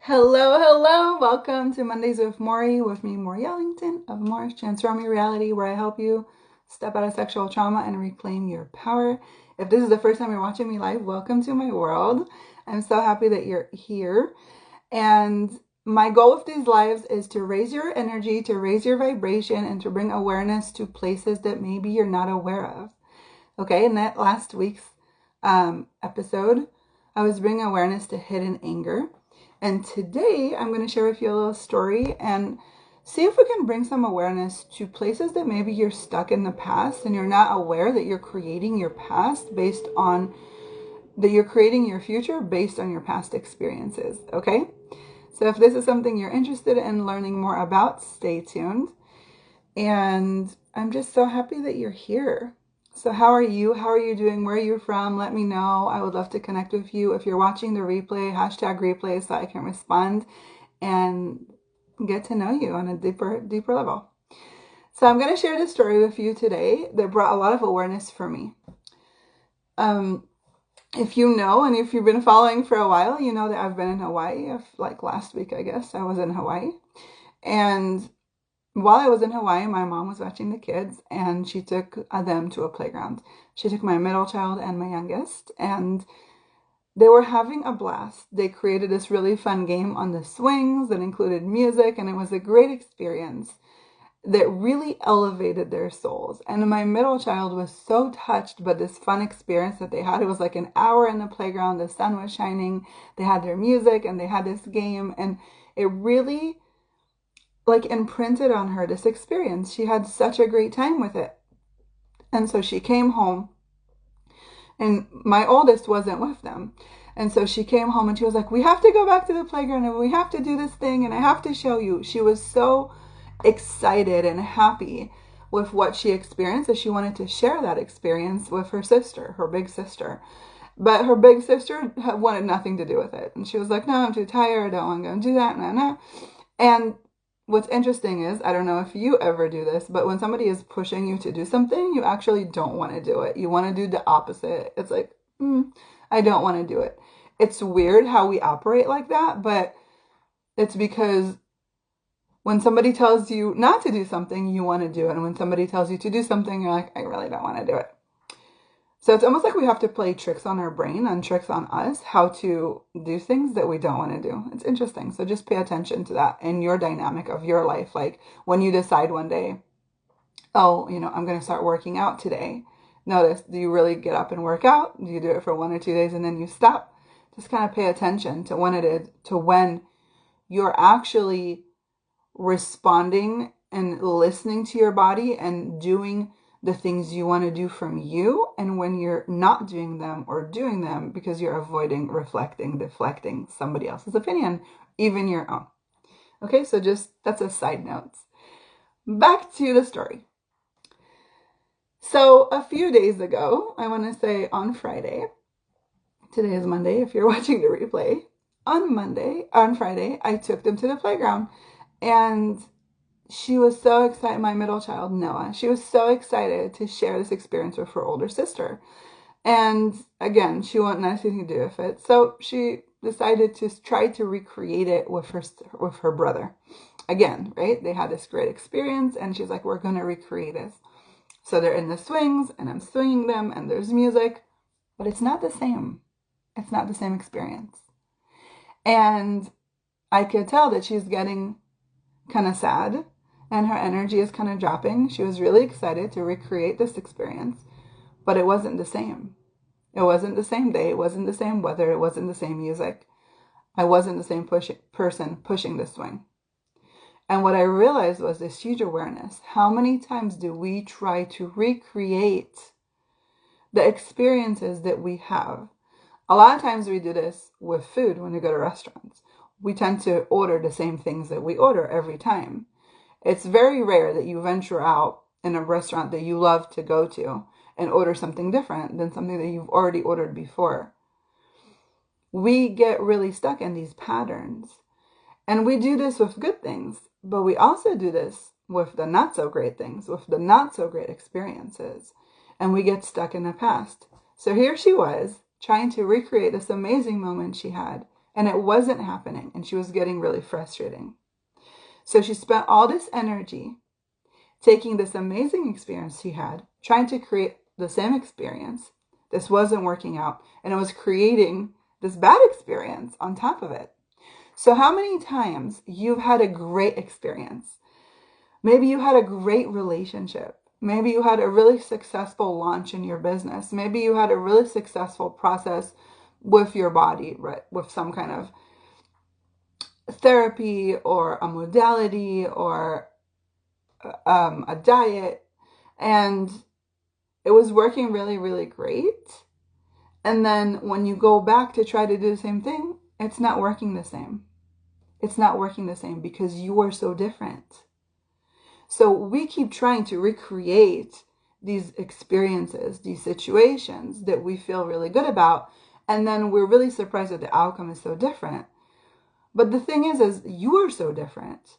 Hello, hello. Welcome to Mondays with Maury with me, Maury Ellington of Maury's Transform Your Reality, where I help you step out of sexual trauma and reclaim your power. If this is the first time you're watching me live, welcome to my world. I'm so happy that you're here. And my goal with these lives is to raise your energy, to raise your vibration, and to bring awareness to places that maybe you're not aware of. Okay, in that last week's episode, I was bringing awareness to hidden anger. And today I'm going to share with you a little story and see if we can bring some awareness to places that maybe you're stuck in the past and you're not aware that you're creating your past based on that you're creating your future based on your past experiences. Okay, so if this is something you're interested in learning more about, stay tuned. And I'm just so happy that you're here. So how are you? How are you doing? Where are you from? Let me know. I would love to connect with you. If you're watching the replay, hashtag replay so I can respond and get to know you on a deeper level. So I'm going to share this story with you today that brought a lot of awareness for me. If you know, and if you've been following for a while, you know that I've been in Hawaii. Like last week, I guess, I was in Hawaii. And while I was in Hawaii, my mom was watching the kids and she took them to a playground. She took my middle child and my youngest, and they were having a blast. They created this really fun game on the swings that included music, and it was a great experience that really elevated their souls. And my middle child was so touched by this fun experience that they had. It was like an hour in the playground, the sun was shining, they had their music, and they had this game, and it really imprinted on her this experience. She had such a great time with it. And so she came home, and my oldest wasn't with them. And so she came home and she was like, we have to go back to the playground and we have to do this thing and I have to show you. She was so excited and happy with what she experienced that she wanted to share that experience with her sister, her big sister. But her big sister wanted nothing to do with it. And she was like, no, I'm too tired. I don't want to go and do that. No. And what's interesting is, I don't know if you ever do this, but when somebody is pushing you to do something, you actually don't want to do it. You want to do the opposite. It's like, I don't want to do it. It's weird how we operate like that, but it's because when somebody tells you not to do something, you want to do it. And when somebody tells you to do something, you're like, I really don't want to do it. So it's almost like we have to play tricks on our brain and tricks on us how to do things that we don't want to do. It's interesting. So just pay attention to that in your dynamic of your life. Like when you decide one day, oh, I'm going to start working out today. Notice, do you really get up and work out? Do you do it for 1 or 2 days and then you stop? Just kind of pay attention to when you're actually responding and listening to your body and doing the things you want to do from you, and when you're not doing them or doing them because you're avoiding, reflecting, deflecting somebody else's opinion, even your own. Okay, so that's a side note. Back to the story. So a few days ago, I want to say on Friday, today is Monday if you're watching the replay, on Friday, I took them to the playground, and she was so excited, my middle child, Noah, she was so excited to share this experience with her older sister. And again, she wanted nothing to do with it. So she decided to try to recreate it with her brother. Again, right? They had this great experience and she's like, we're going to recreate this. So they're in the swings and I'm swinging them and there's music, but it's not the same. It's not the same experience. And I could tell that she's getting kind of sad and her energy is kind of dropping. She was really excited to recreate this experience, but it wasn't the same. It wasn't the same day. It wasn't the same weather. It wasn't the same music. I wasn't the same person pushing the swing. And what I realized was this huge awareness. How many times do we try to recreate the experiences that we have? A lot of times we do this with food when we go to restaurants. We tend to order the same things that we order every time. It's very rare that you venture out in a restaurant that you love to go to and order something different than something that you've already ordered before. We get really stuck in these patterns. And we do this with good things, but we also do this with the not so great things, with the not so great experiences. And we get stuck in the past. So here she was trying to recreate this amazing moment she had and it wasn't happening, and she was getting really frustrating. So she spent all this energy taking this amazing experience she had, trying to create the same experience. This wasn't working out, and it was creating this bad experience on top of it. So how many times you've had a great experience? Maybe you had a great relationship. Maybe you had a really successful launch in your business. Maybe you had a really successful process with your body, right? With some kind of therapy or a modality or a diet. And it was working really, really great. And then when you go back to try to do the same thing, it's not working the same. It's not working the same because you are so different. So we keep trying to recreate these experiences, these situations that we feel really good about, and then we're really surprised that the outcome is so different. But the thing is you are so different.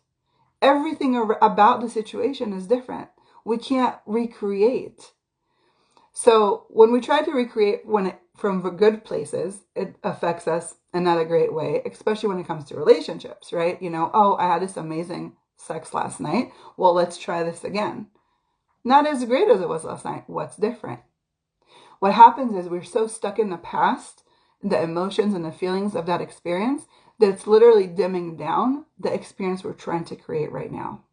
Everything about the situation is different. We can't recreate. So when we try to recreate from good places, it affects us in not a great way, especially when it comes to relationships, right? Oh, I had this amazing sex last night. Well, let's try this again. Not as great as it was last night. What's different? What happens is we're so stuck in the past, the emotions and the feelings of that experience, that it's literally dimming down the experience we're trying to create right now.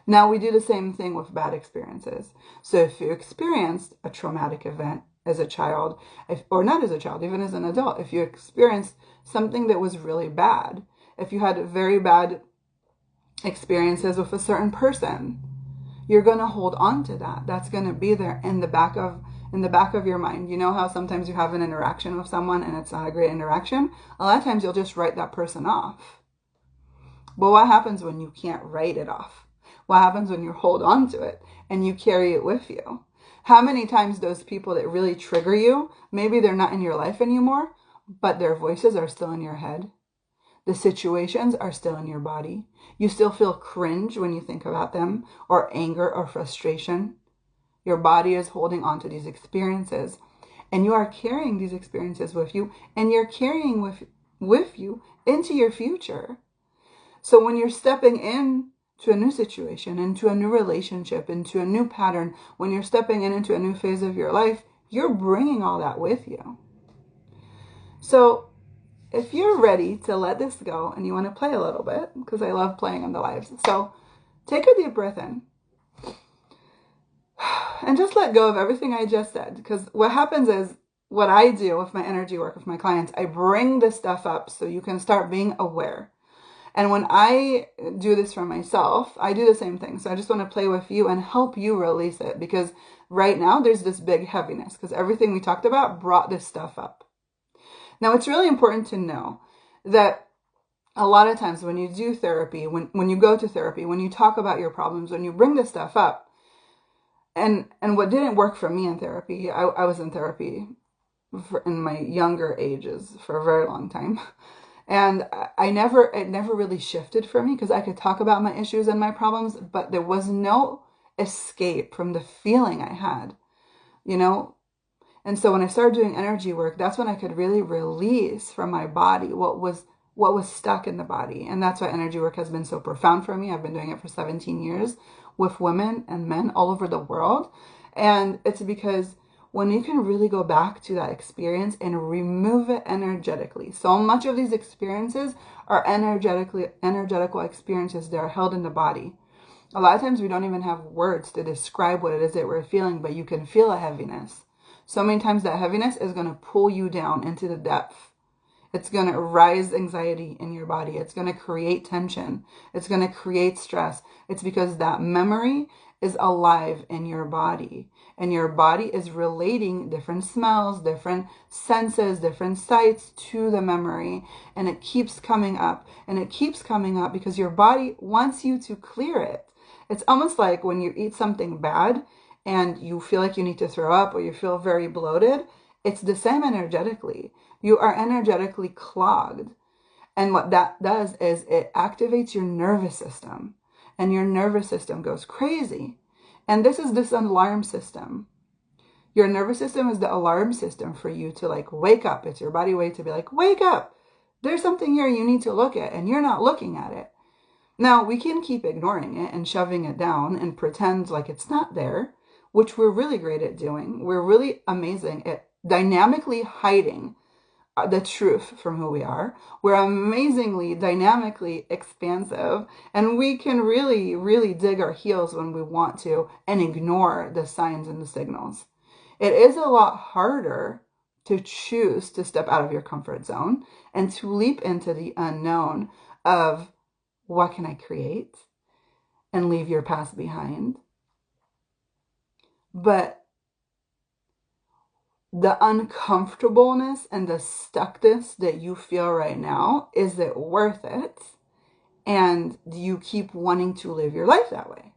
Now we do the same thing with bad experiences. So if you experienced a traumatic event as a child, or not as a child, even as an adult, if you experienced something that was really bad, if you had very bad experiences with a certain person, you're going to hold on to that. That's going to be there in the back of your mind. You know how sometimes you have an interaction with someone and it's not a great interaction? A lot of times you'll just write that person off. But what happens when you can't write it off? What happens when you hold on to it and you carry it with you? How many times those people that really trigger you, maybe they're not in your life anymore, but their voices are still in your head. The situations are still in your body. You still feel cringe when you think about them, or anger or frustration. Your body is holding on to these experiences, and you are carrying these experiences with you, and you're carrying with you into your future. So when you're stepping in to a new situation, into a new relationship, into a new pattern, when you're stepping into a new phase of your life, you're bringing all that with you. So if you're ready to let this go and you want to play a little bit, because I love playing on the lives, so take a deep breath in and just let go of everything I just said. Because what happens is, what I do with my energy work with my clients, I bring this stuff up so you can start being aware. And when I do this for myself, I do the same thing. So I just want to play with you and help you release it, because right now there's this big heaviness because everything we talked about brought this stuff up. Now, it's really important to know that a lot of times when you do therapy, when you go to therapy, when you talk about your problems, when you bring this stuff up, and what didn't work for me in therapy, I was in therapy in my younger ages for a very long time. And it never really shifted for me because I could talk about my issues and my problems, but there was no escape from the feeling I had, And so when I started doing energy work, that's when I could really release from my body what was stuck in the body. And that's why energy work has been so profound for me. I've been doing it for 17 years with women and men all over the world. And it's because when you can really go back to that experience and remove it energetically. So much of these experiences are energetical experiences that are held in the body. A lot of times we don't even have words to describe what it is that we're feeling, but you can feel a heaviness. So many times that heaviness is going to pull you down into the depth. It's going to raise anxiety in your body. It's going to create tension. It's going to create stress. It's because that memory is alive in your body. And your body is relating different smells, different senses, different sights to the memory. And it keeps coming up. And it keeps coming up because your body wants you to clear it. It's almost like when you eat something bad and you feel like you need to throw up or you feel very bloated. It's the same energetically. You are energetically clogged. And what that does is it activates your nervous system. And your nervous system goes crazy. And this is this alarm system. Your nervous system is the alarm system for you to wake up. It's your body way to be like, wake up. There's something here you need to look at, and you're not looking at it. Now, we can keep ignoring it and shoving it down and pretend like it's not there, which we're really great at doing. We're really amazing at dynamically hiding the truth from who we are. We're amazingly dynamically expansive, and we can really, really dig our heels when we want to and ignore the signs and the signals. It is a lot harder to choose to step out of your comfort zone and to leap into the unknown of what can I create and leave your past behind. But the uncomfortableness and the stuckness that you feel right now, is it worth it? And do you keep wanting to live your life that way?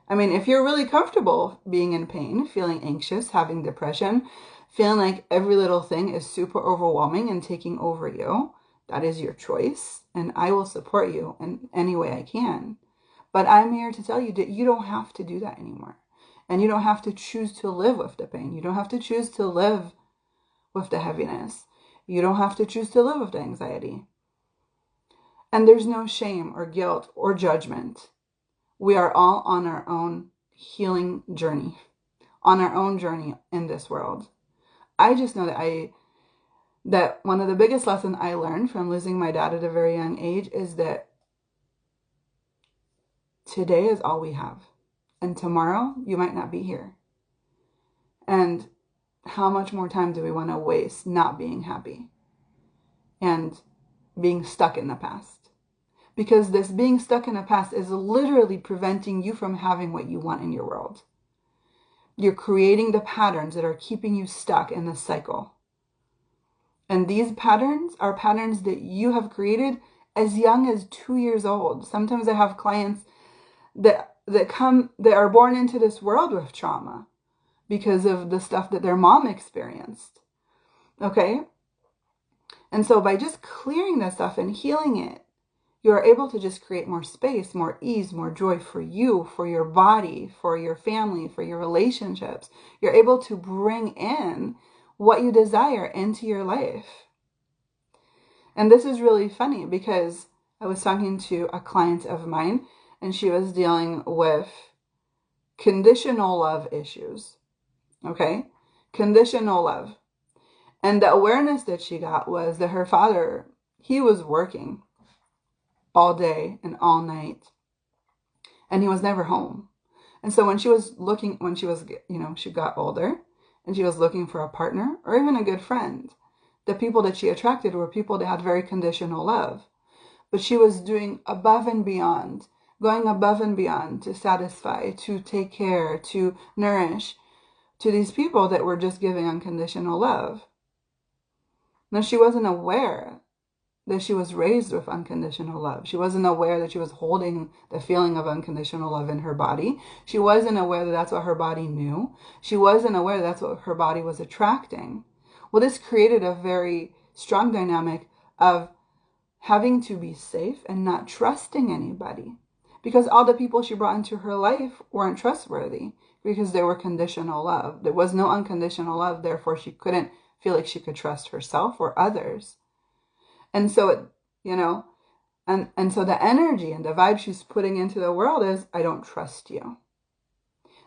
I mean, if you're really comfortable being in pain, feeling anxious, having depression, feeling like every little thing is super overwhelming and taking over you, that is your choice. And I will support you in any way I can. But I'm here to tell you that you don't have to do that anymore. And you don't have to choose to live with the pain. You don't have to choose to live with the heaviness. You don't have to choose to live with the anxiety. And there's no shame or guilt or judgment. We are all on our own healing journey, on our own journey in this world. I just know that one of the biggest lessons I learned from losing my dad at a very young age is that today is all we have. And tomorrow, you might not be here. And how much more time do we want to waste not being happy and being stuck in the past? Because this being stuck in the past is literally preventing you from having what you want in your world. You're creating the patterns that are keeping you stuck in this cycle. And these patterns are patterns that you have created as young as 2 years old. Sometimes I have clients that are born into this world with trauma because of the stuff that their mom experienced. Okay? And so by just clearing that stuff and healing it, you are able to just create more space, more ease, more joy for you, for your body, for your family, for your relationships. You're able to bring in what you desire into your life. And this is really funny because I was talking to a client of mine, and she was dealing with conditional love issues. Okay? Conditional love. And the awareness that she got was that her father, he was working all day and all night, and he was never home. And so when she got older and she was looking for a partner or even a good friend, the people that she attracted were people that had very conditional love. But she was doing above and beyond, going above and beyond to satisfy, to take care, to nourish, to these people that were just giving unconditional love. Now, she wasn't aware that she was raised with unconditional love. She wasn't aware that she was holding the feeling of unconditional love in her body. She wasn't aware that that's what her body knew. She wasn't aware that that's what her body was attracting. Well, this created a very strong dynamic of having to be safe and not trusting anybody, because all the people she brought into her life weren't trustworthy because they were conditional love. There was no unconditional love, therefore she couldn't feel like she could trust herself or others. And so, and so the energy and the vibe she's putting into the world is, I don't trust you.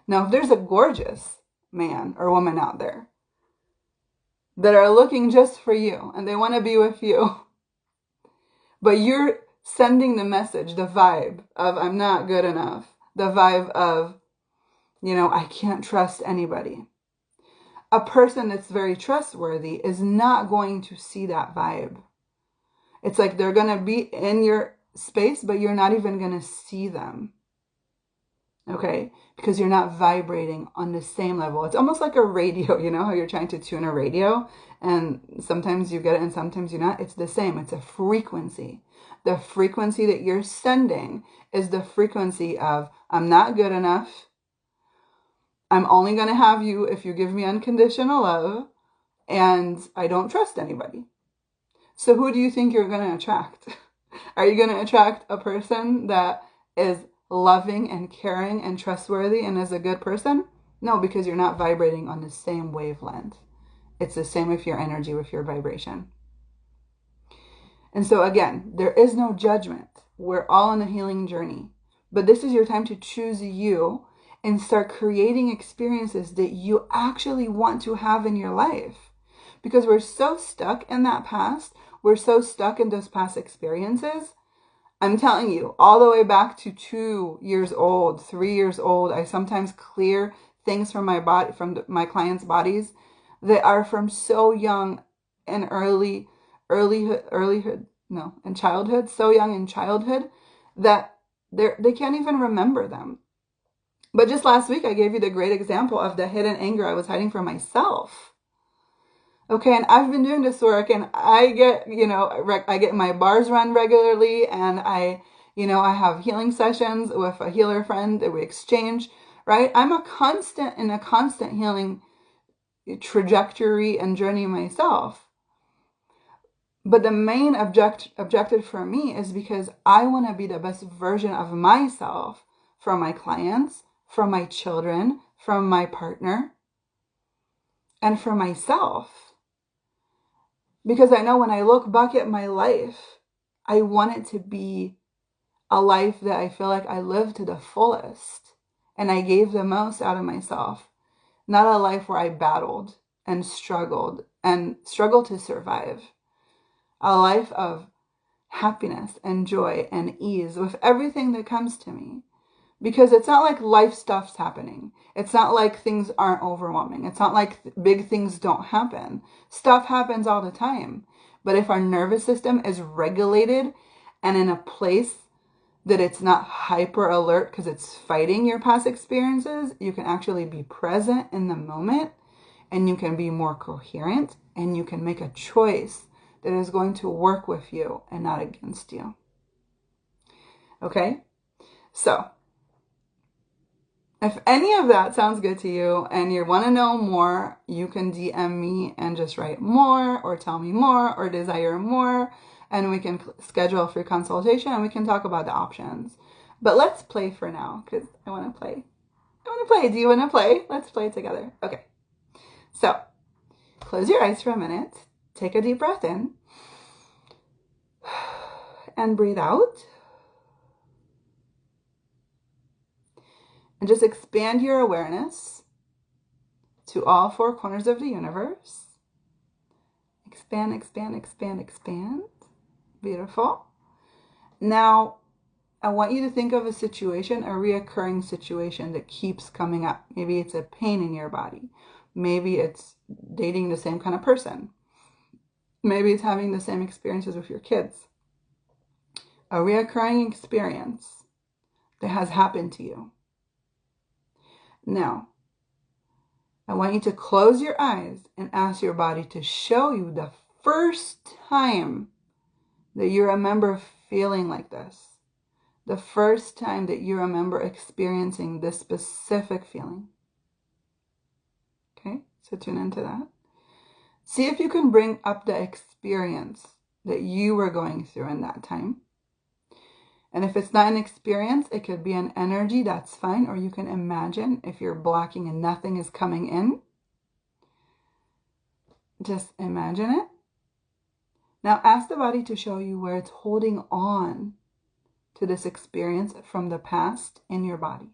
Now, if there's a gorgeous man or woman out there that are looking just for you and they want to be with you, but you're sending the message, the vibe of, I'm not good enough, the vibe of, I can't trust anybody. A person that's very trustworthy is not going to see that vibe. It's like they're going to be in your space, but you're not even going to see them. Okay? Because you're not vibrating on the same level. It's almost like a radio, how you're trying to tune a radio and sometimes you get it and sometimes you're not. It's the same. It's a frequency. The frequency that you're sending is the frequency of, I'm not good enough. I'm only going to have you if you give me unconditional love, and I don't trust anybody. So who do you think you're going to attract? Are you going to attract a person that is loving and caring and trustworthy and is a good person? No, because you're not vibrating on the same wavelength. It's the same with your energy, with your vibration. And so again, there is no judgment. We're all on a healing journey. But this is your time to choose you and start creating experiences that you actually want to have in your life. Because we're so stuck in that past. We're so stuck in those past experiences. I'm telling you, all the way back to 2 years old, 3 years old, I sometimes clear things from my body, from my clients' bodies that are from so young and in childhood, so young in childhood that they can't even remember them. But just last week, I gave you the great example of the hidden anger I was hiding from myself. Okay, and I've been doing this work, and I get, I get my bars run regularly, and I have healing sessions with a healer friend that we exchange, right? I'm in a constant healing trajectory and journey myself. But the main objective for me is because I want to be the best version of myself for my clients, for my children, for my partner, and for myself. Because I know when I look back at my life, I want it to be a life that I feel like I lived to the fullest and I gave the most out of myself. Not a life where I battled and struggled to survive. A life of happiness and joy and ease with everything that comes to me. Because it's not like life stuff's happening. It's not like things aren't overwhelming. It's not like big things don't happen. Stuff happens all the time. But if our nervous system is regulated and in a place that it's not hyper alert because it's fighting your past experiences, you can actually be present in the moment and you can be more coherent and you can make a choice that is going to work with you and not against you. Okay? So, if any of that sounds good to you and you want to know more, you can DM me and just write more or tell me more or desire more, and we can schedule a free consultation and we can talk about the options. But let's play for now because I want to play. Do you want to play? Let's play together. Okay. So, close your eyes for a minute. Take a deep breath in and breathe out. And just expand your awareness to all four corners of the universe. Expand, expand, expand, expand. Beautiful. Now, I want you to think of a situation, a reoccurring situation that keeps coming up. Maybe it's a pain in your body. Maybe it's dating the same kind of person. Maybe it's having the same experiences with your kids. A reoccurring experience that has happened to you. Now, I want you to close your eyes and ask your body to show you the first time that you remember feeling like this. The first time that you remember experiencing this specific feeling. Okay, so tune into that. See if you can bring up the experience that you were going through in that time. And if it's not an experience, it could be an energy, that's fine. Or you can imagine if you're blocking and nothing is coming in. Just imagine it. Now ask the body to show you where it's holding on to this experience from the past in your body.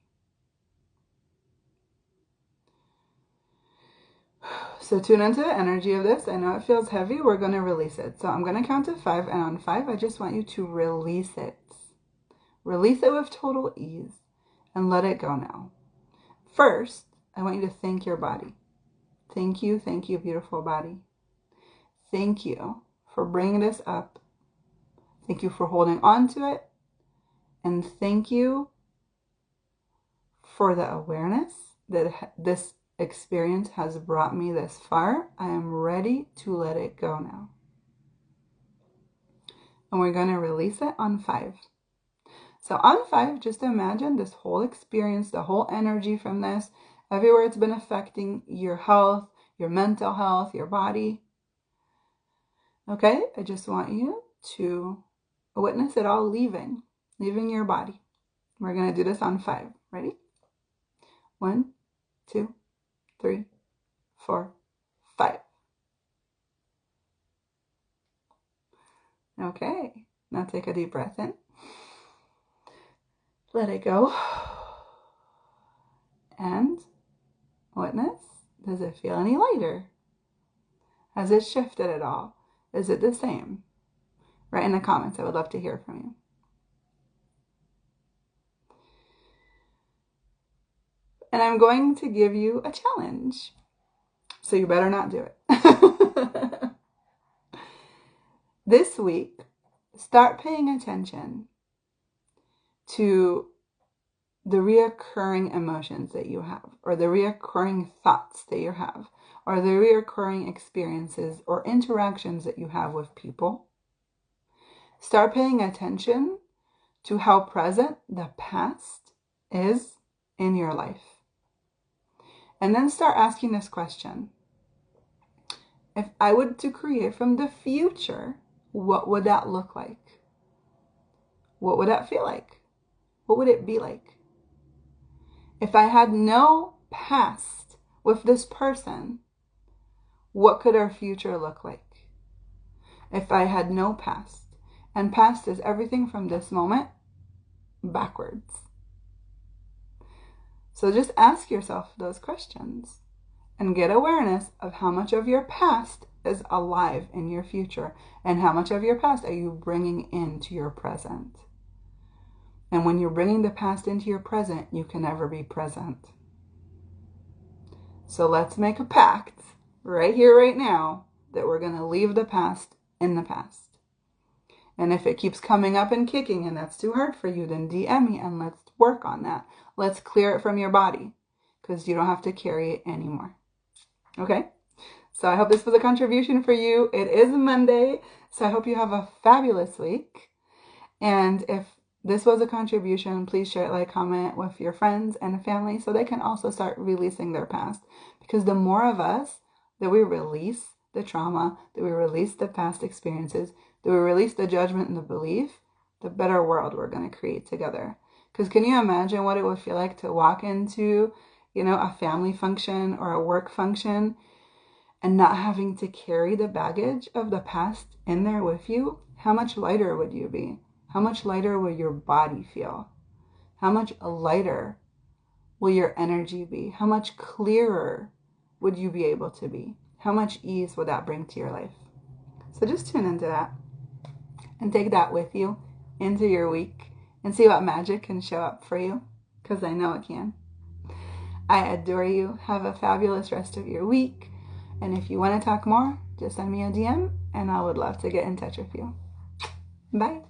So tune into the energy of this. I know it feels heavy. We're going to release it. So I'm going to count to 5. And on 5, I just want you to release it. Release it with total ease and let it go now. First, I want you to thank your body. Thank you, beautiful body. Thank you for bringing this up. Thank you for holding on to it. And thank you for the awareness that this experience has brought me this far. I am ready to let it go now. And we're going to release it on 5. So on 5, just imagine this whole experience, the whole energy from this, everywhere it's been affecting your health, your mental health, your body. Okay, I just want you to witness it all leaving your body. We're going to do this on 5. Ready? 1, 2, 3, 4, 5. Okay, now take a deep breath in. Let it go. And witness, does it feel any lighter? Has it shifted at all? Is it the same? Write in the comments. I would love to hear from you. And I'm going to give you a challenge. So you better not do it. This week, start paying attention to the reoccurring emotions that you have, or the reoccurring thoughts that you have, or the reoccurring experiences or interactions that you have with people. Start paying attention to how present the past is in your life. And then start asking this question. If I were to create from the future, what would that look like? What would that feel like? What would it be like? If I had no past with this person, what could our future look like? If I had no past, and past is everything from this moment backwards. So just ask yourself those questions and get awareness of how much of your past is alive in your future and how much of your past are you bringing into your present. And when you're bringing the past into your present, you can never be present. So let's make a pact right here, right now, that we're going to leave the past in the past. And if it keeps coming up and kicking and that's too hard for you, then DM me and let's work on that. Let's clear it from your body because you don't have to carry it anymore. Okay? So I hope this was a contribution for you. It is Monday, so I hope you have a fabulous week. And if this was a contribution, please share it, like, comment with your friends and family so they can also start releasing their past. Because the more of us that we release the trauma, that we release the past experiences, that we release the judgment and the belief, the better world we're going to create together. Because can you imagine what it would feel like to walk into, a family function or a work function and not having to carry the baggage of the past in there with you? How much lighter would you be? How much lighter will your body feel? How much lighter will your energy be? How much clearer would you be able to be? How much ease would that bring to your life? So just tune into that and take that with you into your week and see what magic can show up for you, because I know it can. I adore you. Have a fabulous rest of your week. And if you want to talk more, just send me a DM and I would love to get in touch with you. Bye.